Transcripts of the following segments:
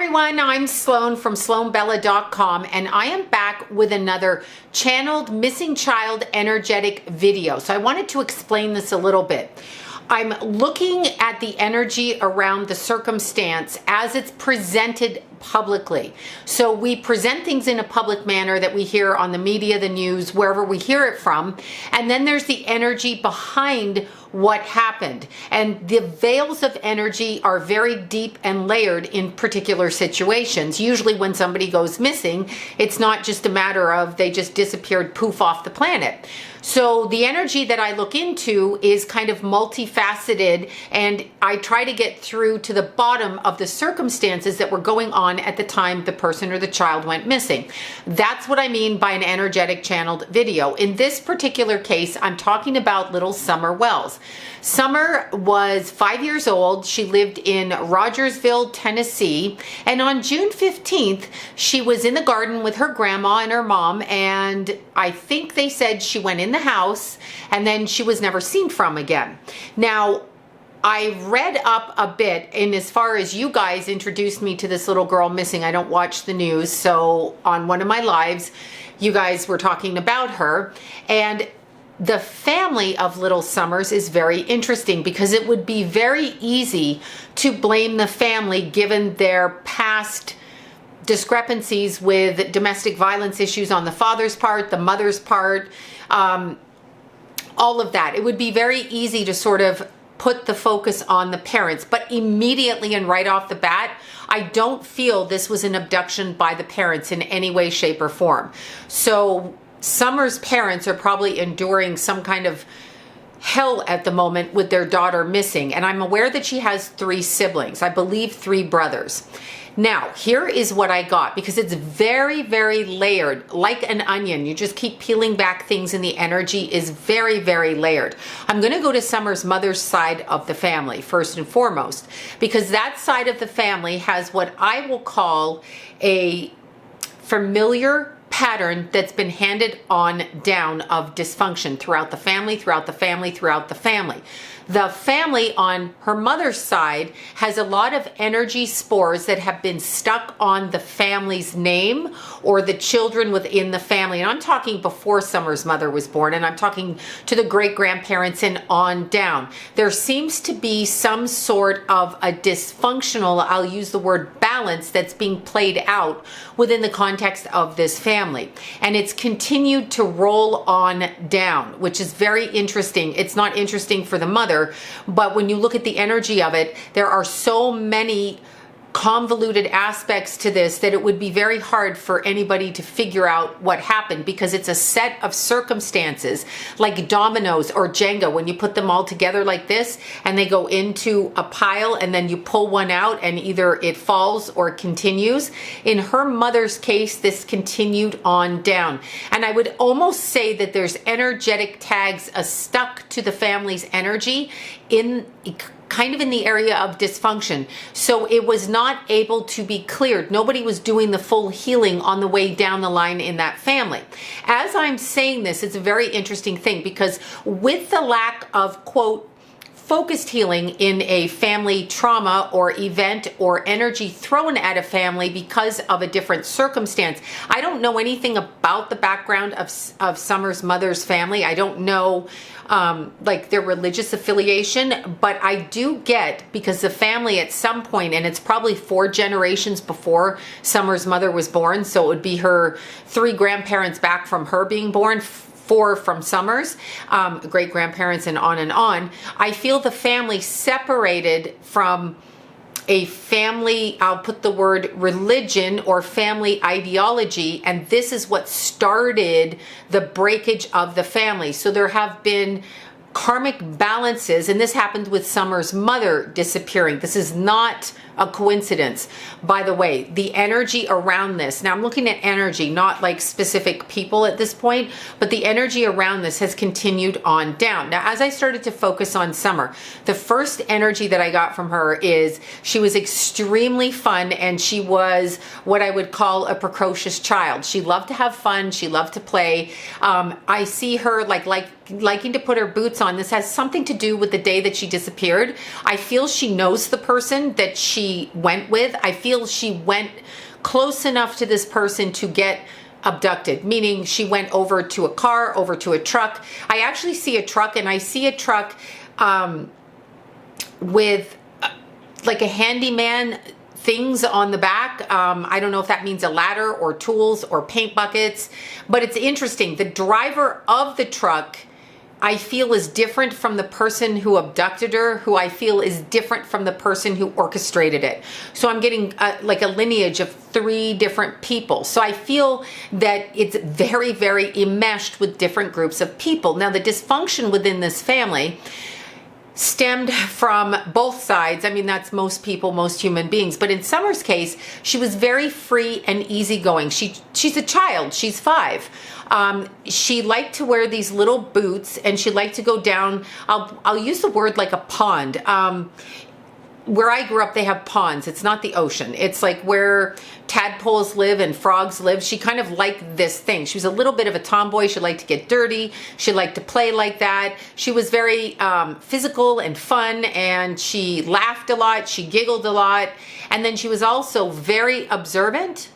everyone, I'm Sloan from SloanBella.com, and I am back with another channeled missing child energetic video. So I wanted to explain this a little bit. I'm looking at the energy around the circumstance as it's presented publicly. So we present things in a public manner that we hear on the media, the news, wherever we hear it from. And then there's the energy behind what happened. And the veils of energy are very deep and layered in particular situations. Usually when somebody goes missing, it's not just a matter of they just disappeared poof off the planet. So the energy that I look into is kind of multifaceted, and I try to get through to the bottom of the circumstances that were going on at the time the person or the child went missing. That's what I mean by an energetic channeled video. In this particular case, I'm talking about little Summer Wells. Summer was 5 years old. She lived in Rogersville, Tennessee. And on June 15th, she was in the garden with her grandma and her mom. And I think they said she went in the house and then she was never seen from again. Now, I read up a bit, and as far as you guys introduced me to this little girl missing, I don't watch the news. So on one of my lives, you guys were talking about her. And the family of little Summers is very interesting because it would be very easy to blame the family given their past discrepancies with domestic violence issues on the father's part, the mother's part, all of that. It would be very easy to sort of put the focus on the parents, but immediately and right off the bat, I don't feel this was an abduction by the parents in any way, shape, or form. So Summer's parents are probably enduring some kind of hell at the moment with their daughter missing. And I'm aware that she has 3 siblings, I believe 3 brothers. Now, here is what I got, because it's very, very layered, like an onion. You just keep peeling back things, and the energy is very, very layered. I'm going to go to Summer's mother's side of the family, first and foremost, because that side of the family has what I will call a familiar pattern that's been handed on down of dysfunction throughout the family, throughout the family, throughout the family. The family on her mother's side has a lot of energy spores that have been stuck on the family's name or the children within the family. And I'm talking before Summer's mother was born, and I'm talking to the great-grandparents and on down. There seems to be some sort of a dysfunctional, I'll use the word balance, that's being played out within the context of this family. And it's continued to roll on down, which is very interesting. It's not interesting for the mother, but when you look at the energy of it, there are so many convoluted aspects to this that it would be very hard for anybody to figure out what happened, because it's a set of circumstances like dominoes or Jenga. When you put them all together like this and they go into a pile and then you pull one out and either it falls or continues. In her mother's case, this continued on down. And I would almost say that there's energetic tags stuck to the family's energy in kind of in the area of dysfunction. So it was not able to be cleared. Nobody was doing the full healing on the way down the line in that family. As I'm saying this, it's a very interesting thing, because with the lack of, quote, focused healing in a family trauma or event or energy thrown at a family because of a different circumstance. I don't know anything about the background of Summer's mother's family. I don't know like their religious affiliation, but I do get, because the family at some point, and it's probably 4 generations before Summer's mother was born, so it would be her 3 grandparents back from her being born, 4 from Summer's, great-grandparents, and on. I feel the family separated from a family, I'll put the word religion or family ideology, and this is what started the breakage of the family. So there have been karmic balances, and this happened with Summer's mother disappearing. This is not a coincidence, by the way. The energy around this, now I'm looking at energy, not like specific people at this point, but the energy around this has continued on down. Now, as I started to focus on Summer, the first energy that I got from her is she was extremely fun, and she was what I would call a precocious child. She loved to have fun. She loved to play. I see her like liking to put her boots on. This has something to do with the day that she disappeared. I feel she knows the person that she went with. I feel she went close enough to this person to get abducted, meaning she went over to a car, over to a truck. I actually see a truck, and I see a truck with like a handyman things on the back. I don't know if that means a ladder or tools or paint buckets, but it's interesting. The driver of the truck, I feel, is different from the person who abducted her, who I feel is different from the person who orchestrated it. So I'm getting like a lineage of 3 different people. So I feel that it's very, very enmeshed with different groups of people. Now, the dysfunction within this family stemmed from both sides. I mean, that's most people, most human beings. But in Summer's case, she was very free and easygoing. She's a child. She's 5. She liked to wear these little boots, and she liked to go down, I'll use the word like a pond. Where I grew up, they have ponds. It's not the ocean. It's like where tadpoles live and frogs live. She kind of liked this thing. She was a little bit of a tomboy. She liked to get dirty. She liked to play like that. She was very physical and fun, and she laughed a lot. She giggled a lot. And then she was also very observant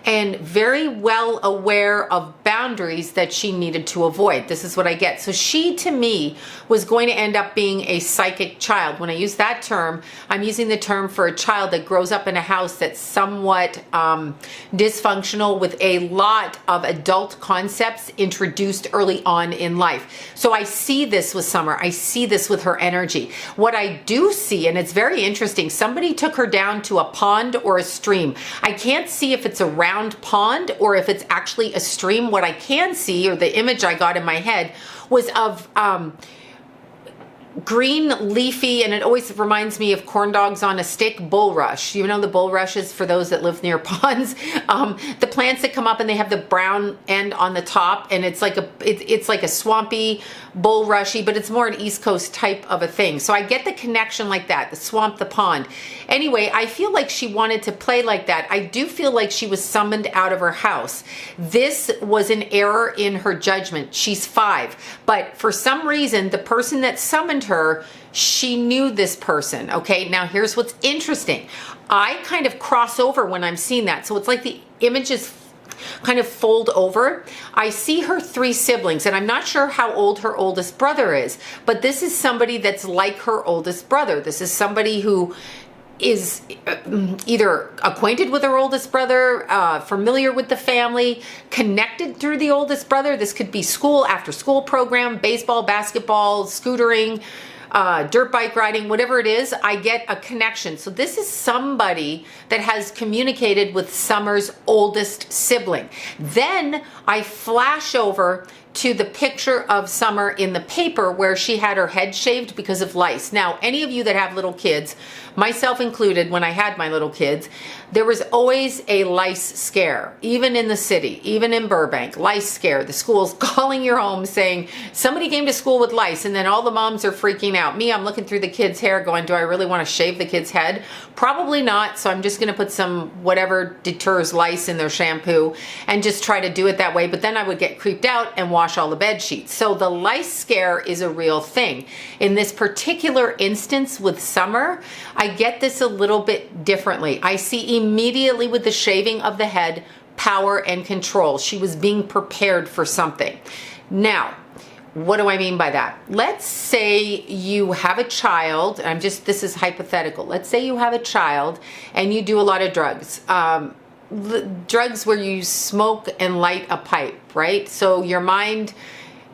and very well aware of boundaries that she needed to avoid. This is what I get. So she, to me, was going to end up being a psychic child. When I use that term, I'm using the term for a child that grows up in a house that's somewhat dysfunctional, with a lot of adult concepts introduced early on in life. So I see this with Summer. I see this with her energy. What I do see, and it's very interesting, somebody took her down to a pond or a stream. I can't see if it's a round pond or if it's actually a stream. What I can see, or the image I got in my head, was of green, leafy, and it always reminds me of corn dogs on a stick, bulrush. You know the bulrushes, for those that live near ponds, the plants that come up and they have the brown end on the top, and it's like a swampy, bulrushy, but it's more an East Coast type of a thing. So I get the connection like that, the swamp, the pond. Anyway, I feel like she wanted to play like that. I do feel like she was summoned out of her house. This was an error in her judgment. She's 5, but for some reason, the person that summoned her, she knew this person. Okay, now here's what's interesting. I kind of cross over when I'm seeing that. So it's like the images kind of fold over. I see her 3 siblings, and I'm not sure how old her oldest brother is, but this is somebody that's like her oldest brother. This is somebody who is either acquainted with her oldest brother, familiar with the family, connected through the oldest brother. This could be school, after school program, baseball, basketball, scootering, dirt bike riding, whatever it is. I get a connection. So this is somebody that has communicated with Summer's oldest sibling. Then I flash over to the picture of Summer in the paper where she had her head shaved because of lice. Now, any of you that have little kids, myself included, when I had my little kids, there was always a lice scare, even in the city, even in Burbank, lice scare. The school's calling your home saying, somebody came to school with lice, and then all the moms are freaking out. Me, I'm looking through the kid's hair going, do I really want to shave the kid's head? Probably not, so I'm just going to put some whatever deters lice in their shampoo and just try to do it that way. But then I would get creeped out and wash all the bed sheets. So the lice scare is a real thing. In this particular instance with Summer, I get this a little bit differently. I see immediately with the shaving of the head, power and control. She was being prepared for something. Now, what do I mean by that? Let's say you have a child, this is hypothetical. Let's say you have a child and you do a lot of drugs. Drugs where you smoke and light a pipe, right? So your mind,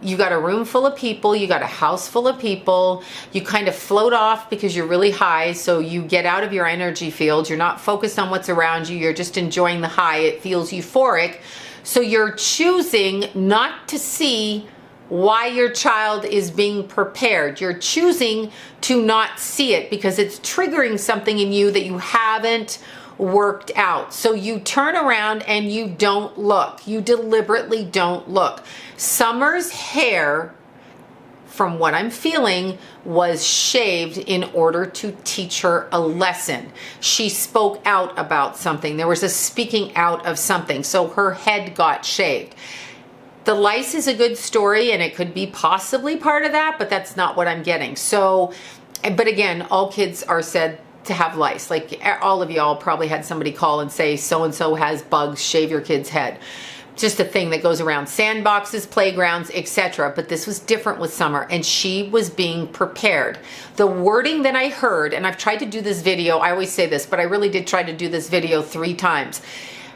you got a room full of people, you got a house full of people, you kind of float off because you're really high, so you get out of your energy field, you're not focused on what's around you, you're just enjoying the high, it feels euphoric, so you're choosing not to see why your child is being prepared. You're choosing to not see it because it's triggering something in you that you haven't worked out. So you turn around and you don't look. You deliberately don't look. Summer's hair, from what I'm feeling, was shaved in order to teach her a lesson. She spoke out about something. There was a speaking out of something. So her head got shaved. The lice is a good story, and it could be possibly part of that, but that's not what I'm getting. So, but again, all kids are said to have lice. Like all of y'all probably had somebody call and say, so-and-so has bugs, shave your kid's head. Just a thing that goes around sandboxes, playgrounds, etc. But this was different with Summer, and she was being prepared. The wording that I heard, and I've tried to do this video, I always say this, but I really did try to do this video 3 times.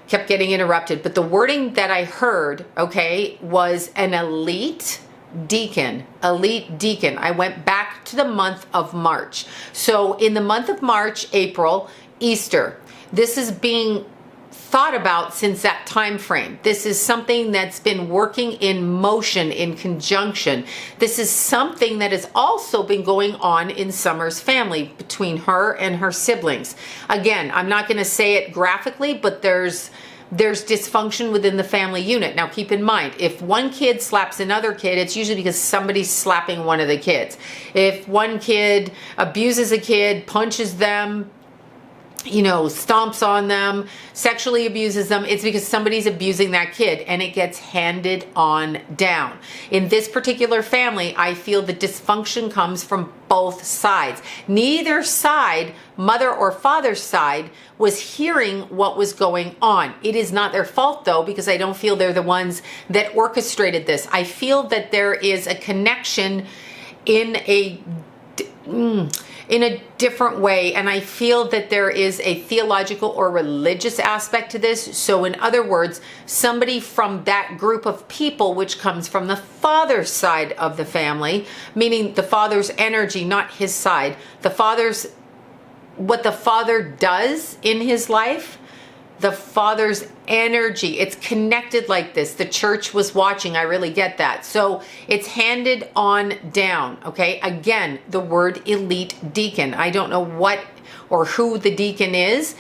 Kept getting interrupted. But the wording that I heard, okay, was an elite deacon. Elite deacon. I went back to the month of March. So in the month of March, April, Easter, this is being thought about since that time frame. This is something that's been working in motion, in conjunction. This is something that has also been going on in Summer's family between her and her siblings. Again, I'm not going to say it graphically, but there's dysfunction within the family unit. Now keep in mind, if one kid slaps another kid, it's usually because somebody's slapping one of the kids. If one kid abuses a kid, punches them, stomps on them, sexually abuses them, it's because somebody's abusing that kid, and it gets handed on down. In this particular family, I feel the dysfunction comes from both sides. Neither side, mother or father's side, was hearing what was going on. It is not their fault though, because I don't feel they're the ones that orchestrated this. I feel that there is a connection in a different way, and I feel that there is a theological or religious aspect to this. So in other words, somebody from that group of people, which comes from the father's side of the family, meaning the father's energy, not his side, what the father does in his life, the father's energy, it's connected like this. The church was watching, I really get that. So it's handed on down, okay? Again, the word elite deacon. I don't know what or who the deacon is.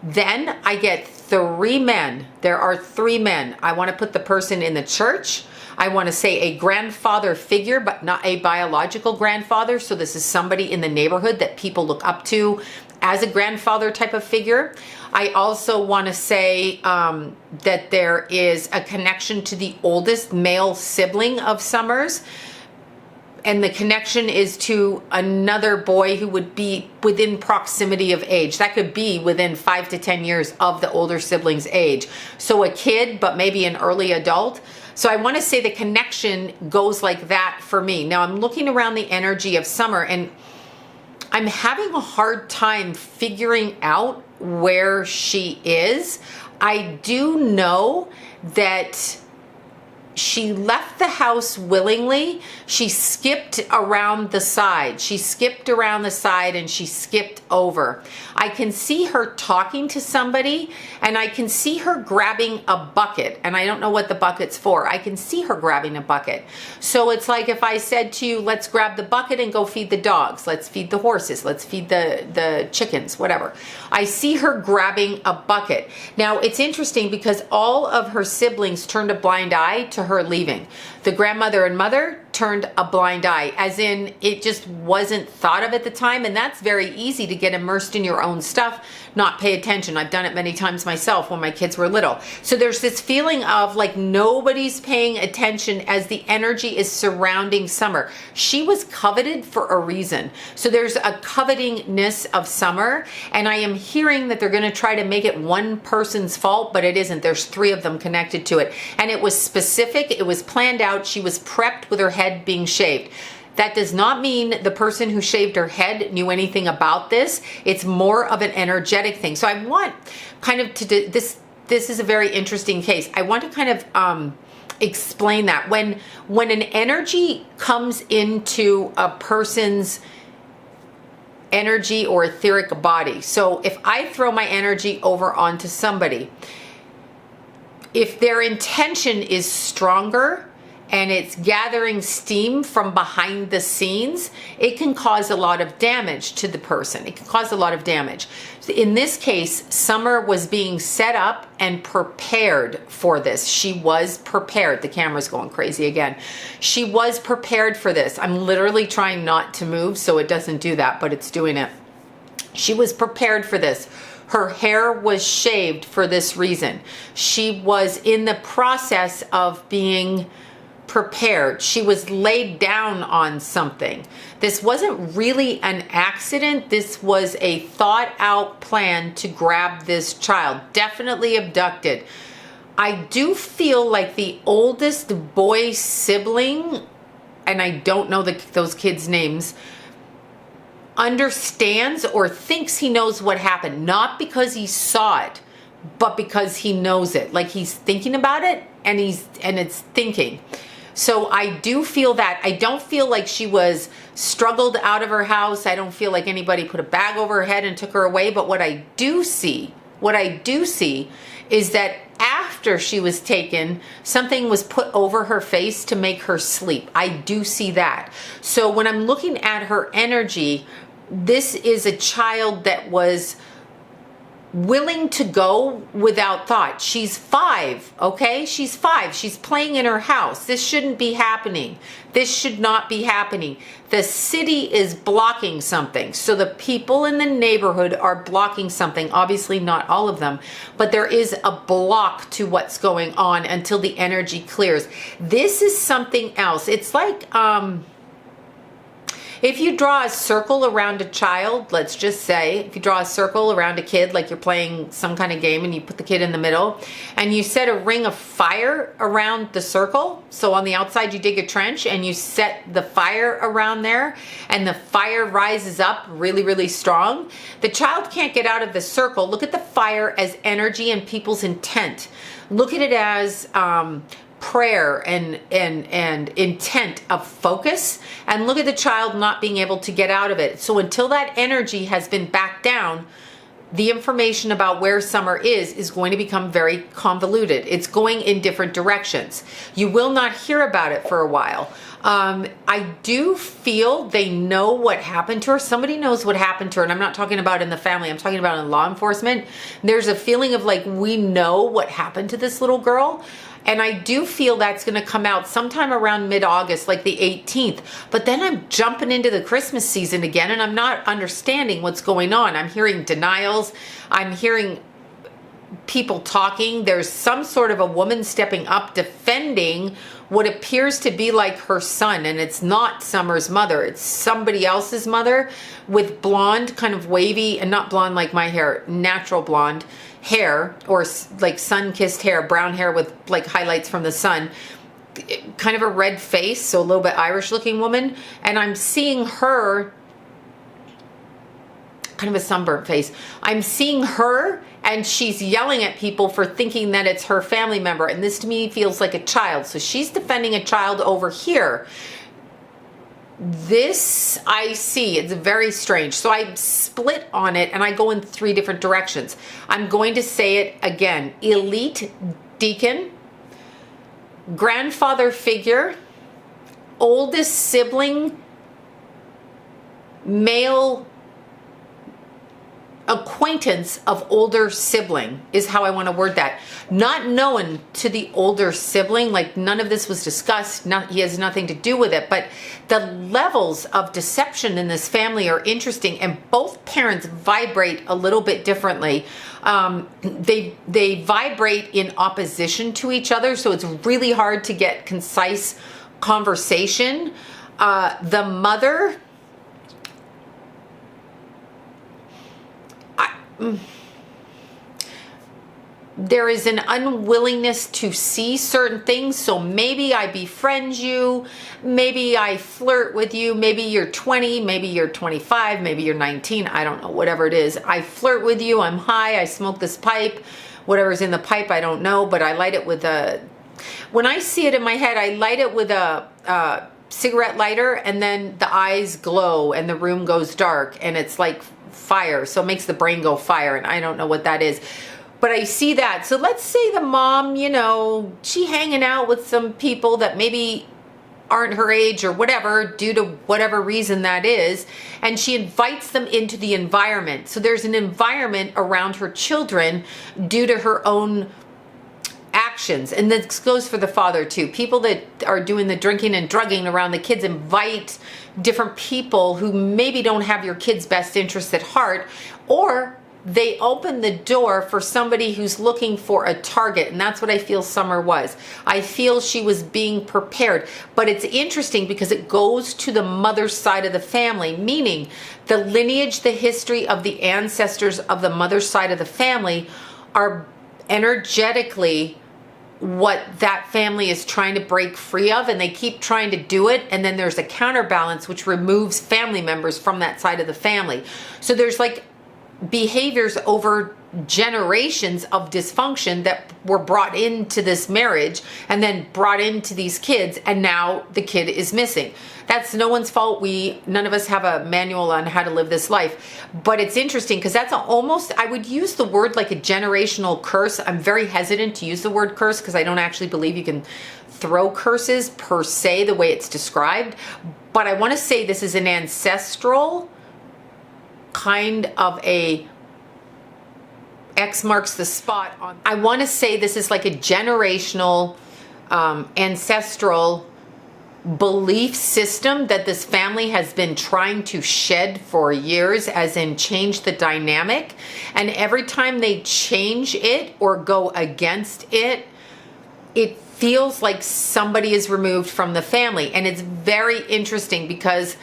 Then I get 3 men. There are 3 men. I want to put the person in the church. I want to say a grandfather figure, but not a biological grandfather. So this is somebody in the neighborhood that people look up to as a grandfather type of figure. I also want to say that there is a connection to the oldest male sibling of Summers. And the connection is to another boy who would be within proximity of age. That could be within 5 to 10 years of the older sibling's age. So a kid, but maybe an early adult. So I want to say the connection goes like that for me. Now I'm looking around the energy of Summer, and I'm having a hard time figuring out where she is. I do know that she left the house willingly. She skipped around the side. She skipped around the side and she skipped over. I can see her talking to somebody, and I can see her grabbing a bucket, and I don't know what the bucket's for. I can see her grabbing a bucket. So it's like if I said to you, let's grab the bucket and go feed the dogs. Let's feed the horses. Let's feed the chickens, whatever. I see her grabbing a bucket. Now it's interesting because all of her siblings turned a blind eye to her leaving. The grandmother and mother turned a blind eye, as in it just wasn't thought of at the time. And that's very easy to get immersed in your own stuff, not pay attention. I've done it many times myself when my kids were little. So there's this feeling of like nobody's paying attention as the energy is surrounding Summer. She was coveted for a reason. So there's a covetingness of Summer, and I am hearing that they're going to try to make it one person's fault, but it isn't. There's 3 of them connected to it. And it was specific. It was planned out. She was prepped with her head being shaved. That does not mean the person who shaved her head knew anything about this. It's more of an energetic thing. So I want kind of to do this. This is a very interesting case. I want to kind of explain that when an energy comes into a person's energy or etheric body. So if I throw my energy over onto somebody, if their intention is stronger and it's gathering steam from behind the scenes, it can cause a lot of damage to the person. It can cause a lot of damage. In this case, Summer was being set up and prepared for this. She was prepared. The camera's going crazy again. She was prepared for this. I'm literally trying not to move so it doesn't do that, but it's doing it. She was prepared for this. Her hair was shaved for this reason. She was in the process of being prepared. She was laid down on something. This wasn't really an accident. This was a thought out plan to grab this child. Definitely abducted. I do feel like the oldest boy sibling, and I don't know those kids' names, understands or thinks he knows what happened. Not because he saw it, but because he knows it. Like he's thinking about it and it's thinking. So I do feel that. I don't feel like she was struggled out of her house. I don't feel like anybody put a bag over her head and took her away. But what I do see is that after she was taken, something was put over her face to make her sleep. I do see that. So when I'm looking at her energy, this is a child that was willing to go without thought. She's 5, okay? She's 5. She's playing in her house. This shouldn't be happening. This should not be happening. The city is blocking something. So the people in the neighborhood are blocking something. Obviously not all of them, but there is a block to what's going on until the energy clears. This is something else. It's like, if you draw a circle around a child, let's just say, if you draw a circle around a kid, like you're playing some kind of game and you put the kid in the middle and you set a ring of fire around the circle. So on the outside, you dig a trench and you set the fire around there and the fire rises up really, really strong. The child can't get out of the circle. Look at the fire as energy and people's intent. Look at it as, prayer and intent of focus, and look at the child not being able to get out of it. So until that energy has been backed down, the information about where Summer is going to become very convoluted. It's going in different directions. You will not hear about it for a while. I do feel they know what happened to her. Somebody knows what happened to her, and I'm not talking about in the family. I'm talking about in law enforcement. There's a feeling of like, we know what happened to this little girl. And I do feel that's going to come out sometime around mid-August, like the 18th. But then I'm jumping into the Christmas season again, and I'm not understanding what's going on. I'm hearing denials. I'm hearing people talking. There's some sort of a woman stepping up defending what appears to be like her son. And it's not Summer's mother. It's somebody else's mother with blonde, kind of wavy, and not blonde like my hair, natural blonde hair, or like sun-kissed hair, brown hair with like highlights from the sun, kind of a red face, so a little bit Irish looking woman. And I'm seeing her, kind of a sunburnt face. I'm seeing her and she's yelling at people for thinking that it's her family member. And this to me feels like a child. So she's defending a child over here. This I see, it's very strange. So I split on it and I go in 3 different directions. I'm going to say it again. Elite deacon, grandfather figure, oldest sibling, male acquaintance of older sibling is how I want to word that. Not known to the older sibling, like none of this was discussed, he has nothing to do with it, but the levels of deception in this family are interesting, and both parents vibrate a little bit differently. They vibrate in opposition to each other, so it's really hard to get concise conversation. The mother, there is an unwillingness to see certain things. So maybe I befriend you, maybe I flirt with you, maybe you're 20, maybe you're 25, maybe you're 19, I don't know, whatever it is. I flirt with you, I'm high, I smoke this pipe, whatever's in the pipe, I don't know, but I light it with when I see it in my head, I light it with a cigarette lighter, and then the eyes glow and the room goes dark and it's like fire. So it makes the brain go fire, and I don't know what that is. But I see that. So let's say the mom, you know, she hanging out with some people that maybe aren't her age or whatever, due to whatever reason that is, and she invites them into the environment. So there's an environment around her children due to her own actions. And this goes for the father too. People that are doing the drinking and drugging around the kids invite different people who maybe don't have your kid's best interests at heart, or they open the door for somebody who's looking for a target, and that's what I feel Summer was. I feel she was being prepared, but it's interesting because it goes to the mother's side of the family, meaning the lineage, the history of the ancestors of the mother's side of the family are energetically what that family is trying to break free of, and they keep trying to do it, and then there's a counterbalance which removes family members from that side of the family. So there's like behaviors over generations of dysfunction that were brought into this marriage and then brought into these kids, and now the kid is missing. That's no one's fault. None of us have a manual on how to live this life, but it's interesting because that's almost, I would use the word like a generational curse. I'm very hesitant to use the word curse because I don't actually believe you can throw curses per se the way it's described, but I want to say this is an ancestral kind of a X marks the spot on. I want to say this is like a generational ancestral belief system that this family has been trying to shed for years, as in change the dynamic, and every time they change it or go against it, it feels like somebody is removed from the family. And it's very interesting because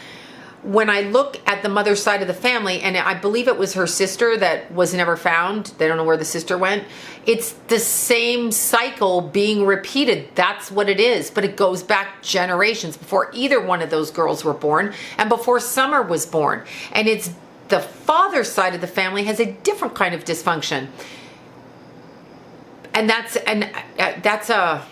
when I look at the mother's side of the family, and I believe it was her sister that was never found, they don't know where the sister went, it's the same cycle being repeated. That's what it is, but it goes back generations before either one of those girls were born and before Summer was born. And it's the father's side of the family has a different kind of dysfunction. And that's a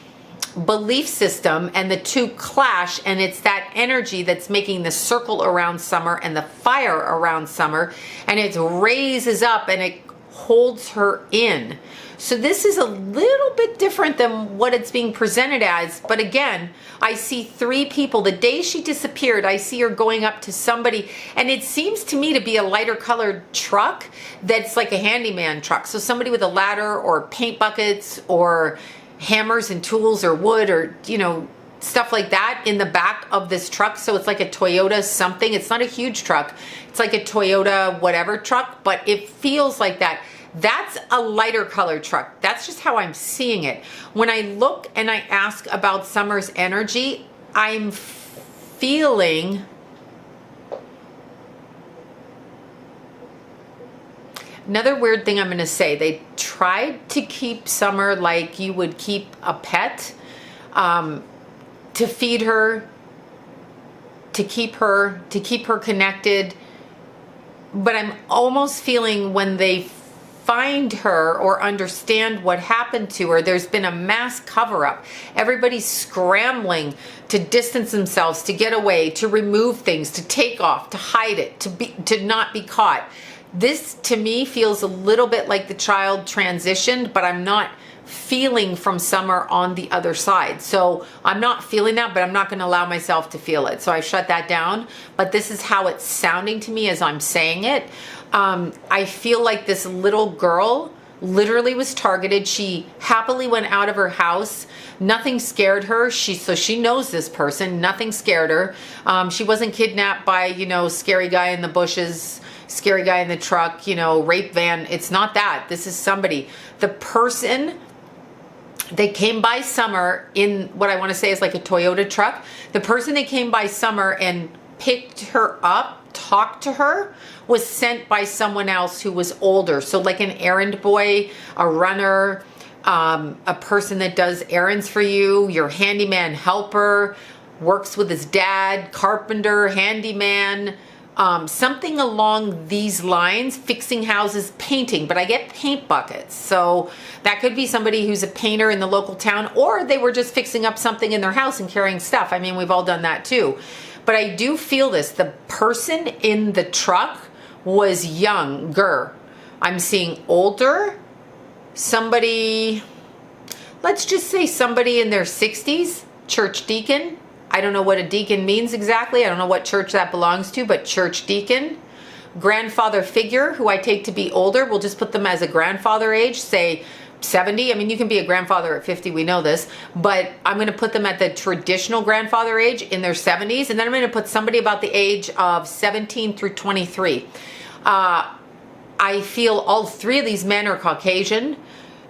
belief system, and the two clash, and it's that energy that's making the circle around Summer and the fire around Summer, and it raises up and it holds her in. So this is a little bit different than what it's being presented as, but again, I see three people. The day she disappeared, I see her going up to somebody, and it seems to me to be a lighter colored truck that's like a handyman truck. So somebody with a ladder or paint buckets or hammers and tools or wood or, you know, stuff like that in the back of this truck. So it's like a Toyota something. It's not a huge truck. It's like a Toyota whatever truck, but it feels like that. That's a lighter colored truck. That's just how I'm seeing it. When I look and I ask about Summer's energy, I'm feeling another weird thing I'm going to say. They tried to keep Summer like you would keep a pet, to feed her, to keep her connected. But I'm almost feeling when they find her or understand what happened to her, there's been a mass cover-up. Everybody's scrambling to distance themselves, to get away, to remove things, to take off, to hide it, to not be caught. This to me feels a little bit like the child transitioned, but I'm not feeling from Summer on the other side. So I'm not feeling that, but I'm not going to allow myself to feel it. So I shut that down, but this is how it's sounding to me as I'm saying it. I feel like this little girl literally was targeted. She happily went out of her house. Nothing scared her. So she knows this person. Nothing scared her. She wasn't kidnapped by, you know, scary guy in the bushes, scary guy in the truck, you know, rape van. It's not that. This is somebody. The person, they came by Summer in what I want to say is like a Toyota truck. The person that came by Summer and picked her up, talked to her, was sent by someone else who was older. So like an errand boy, a runner, a person that does errands for you, your handyman helper, works with his dad, carpenter, handyman, something along these lines, fixing houses, painting, but I get paint buckets. So that could be somebody who's a painter in the local town, or they were just fixing up something in their house and carrying stuff. I mean, we've all done that too. But I do feel this. The person in the truck was younger. I'm seeing older. Somebody, let's just say somebody in their 60s, church deacon. I don't know what a deacon means exactly. I don't know what church that belongs to, but church deacon. Grandfather figure, who I take to be older. We'll just put them as a grandfather age, say 70. I mean, you can be a grandfather at 50, we know this, but I'm going to put them at the traditional grandfather age in their 70s, and then I'm going to put somebody about the age of 17 through 23. I I feel all three of these men are Caucasian,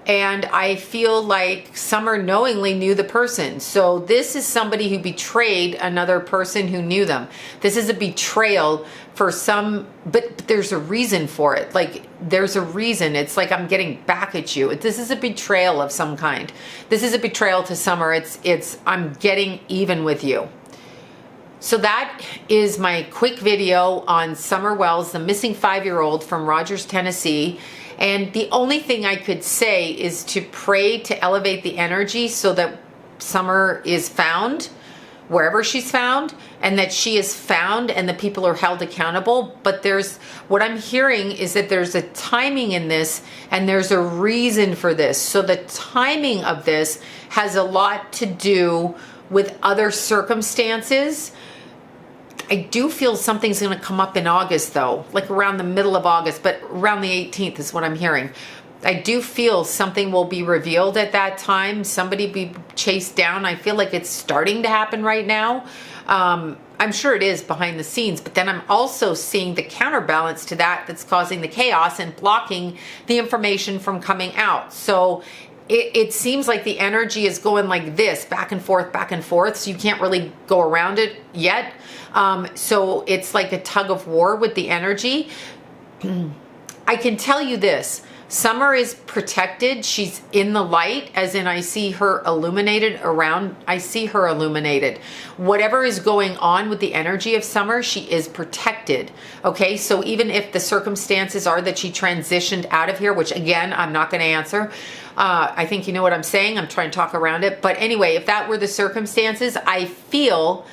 and I feel like Summer knowingly knew the person. So this is somebody who betrayed another person who knew them. This is a betrayal for some, but there's a reason for it. Like, there's a reason. It's like, I'm getting back at you. This is a betrayal of some kind. This is a betrayal to Summer. It's I'm getting even with you. So that is my quick video on Summer Wells, the missing 5-year-old from Rogers, Tennessee. And the only thing I could say is to pray to elevate the energy so that Summer is found wherever she's found, and that she is found and the people are held accountable. But what I'm hearing is that there's a timing in this, and there's a reason for this. So the timing of this has a lot to do with other circumstances. I do feel something's going to come up in August, though, like around the middle of August, but around the 18th is what I'm hearing. I do feel something will be revealed at that time. Somebody be chased down. I feel like it's starting to happen right now. I'm sure it is behind the scenes, but then I'm also seeing the counterbalance to that that's causing the chaos and blocking the information from coming out. So it seems like the energy is going like this, back and forth, so you can't really go around it yet. So it's like a tug of war with the energy. I can tell you this. Summer is protected. She's in the light, as in I see her illuminated around. I see her illuminated. Whatever is going on with the energy of Summer, she is protected. Okay, so even if the circumstances are that she transitioned out of here, which again, I'm not going to answer. I think you know what I'm saying. I'm trying to talk around it. But anyway, if that were the circumstances, I feel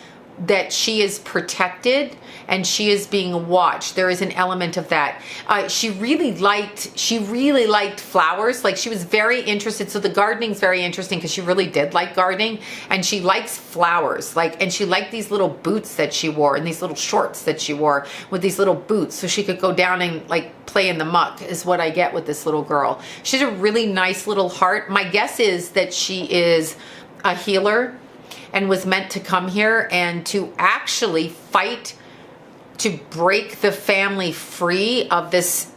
that she is protected and she is being watched. There is an element of that. She really liked flowers. Like, she was very interested. So the gardening's very interesting because she really did like gardening, and she likes flowers. And she liked these little boots that she wore and these little shorts that she wore with these little boots, so she could go down and play in the muck, is what I get with this little girl. She's a really nice little heart. My guess is that she is a healer and was meant to come here and to actually fight to break the family free of this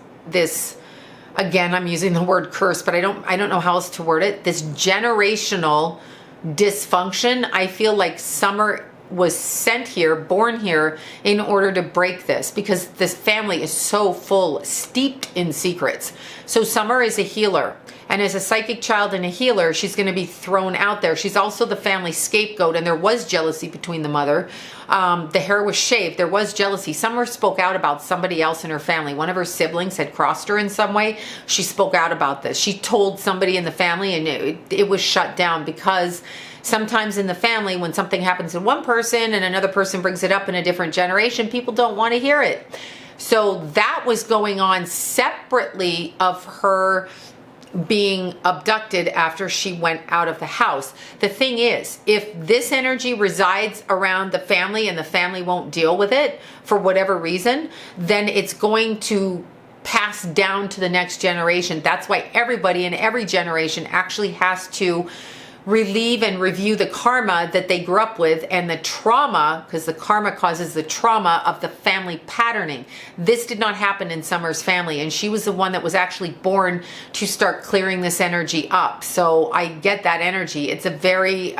again, I'm using the word curse, but I don't know how else to word it, this generational dysfunction. I feel like Summer was sent here, born here, in order to break this, because this family is so full, steeped in secrets. So Summer is a healer. And as a psychic child and a healer, she's going to be thrown out there. She's also the family scapegoat, and there was jealousy between the mother. The hair was shaved. There was jealousy. Summer spoke out about somebody else in her family. One of her siblings had crossed her in some way. She spoke out about this. She told somebody in the family, and it was shut down, because sometimes in the family, when something happens to one person and another person brings it up in a different generation, people don't want to hear it. So that was going on separately of her being abducted after she went out of the house. The thing is, if this energy resides around the family and the family won't deal with it for whatever reason, then it's going to pass down to the next generation. That's why everybody in every generation actually has to relieve and review the karma that they grew up with, and the trauma, because the karma causes the trauma of the family patterning. This did not happen in Summer's family, and she was the one that was actually born to start clearing this energy up. So I get that energy. It's a very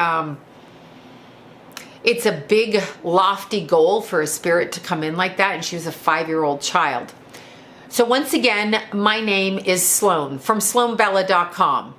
it's a big, lofty goal for a spirit to come in like that, and she was a 5-year-old child. So once again, my name is Sloan from SloanBella.com.